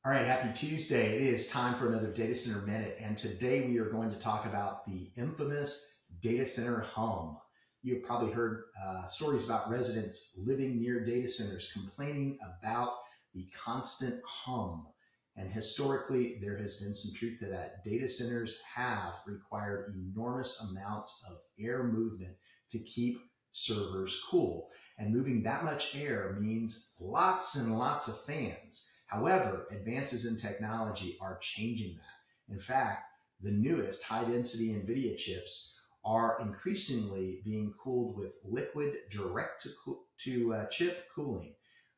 All right, happy Tuesday. It is time for another Data Center Minute, and today we are going to talk about the infamous data center hum. You've probably heard stories about residents living near data centers complaining about the constant hum. And historically, there has been some truth to that. Data centers have required enormous amounts of air movement to keep servers cool. And moving that much air means lots and lots of fans. However, advances in technology are changing that. In fact, the newest high density NVIDIA chips are increasingly being cooled with liquid direct to chip cooling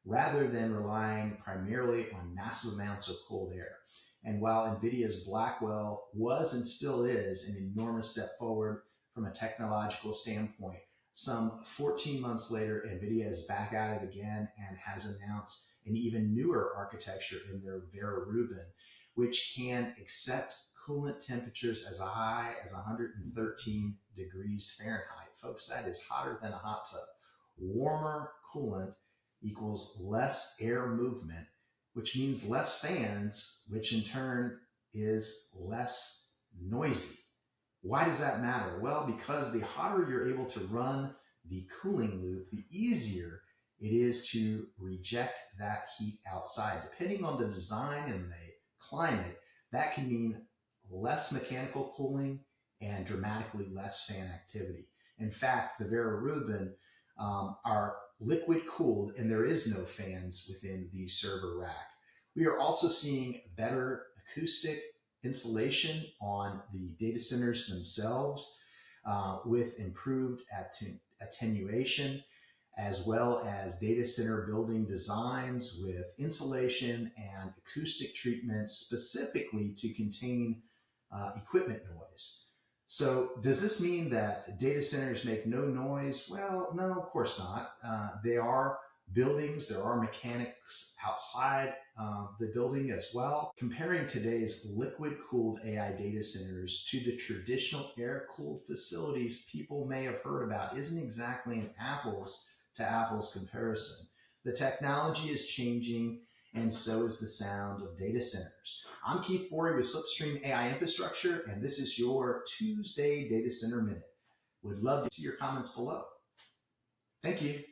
rather than relying primarily on massive amounts of cold air. And while NVIDIA's Blackwell was and still is an enormous step forward from a technological standpoint, some 14 months later, NVIDIA is back at it again and has announced an even newer architecture in their Vera Rubin, which can accept coolant temperatures as high as 113 degrees Fahrenheit. Folks, that is hotter than a hot tub. Warmer coolant equals less air movement, which means less fans, which in turn is less noisy. Why does that matter? Well, because the hotter you're able to run the cooling loop, the easier it is to reject that heat outside. Depending on the design and the climate, that can mean less mechanical cooling and dramatically less fan activity. In fact, the Vera Rubin are liquid cooled and there is no fans within the server rack. We are also seeing better acoustic insulation on the data centers themselves with improved attenuation, as well as data center building designs with insulation and acoustic treatments specifically to contain equipment noise. So does this mean that data centers make no noise? Well, no, of course not. There are buildings, there are mechanics outside the building as well. Comparing today's liquid-cooled AI data centers to the traditional air-cooled facilities people may have heard about isn't exactly an apples to apples comparison. The technology is changing, and so is the sound of data centers. I'm Keith Borey with Slipstream AI Infrastructure, and this is your Tuesday Data Center Minute. Would love to see your comments below. Thank you.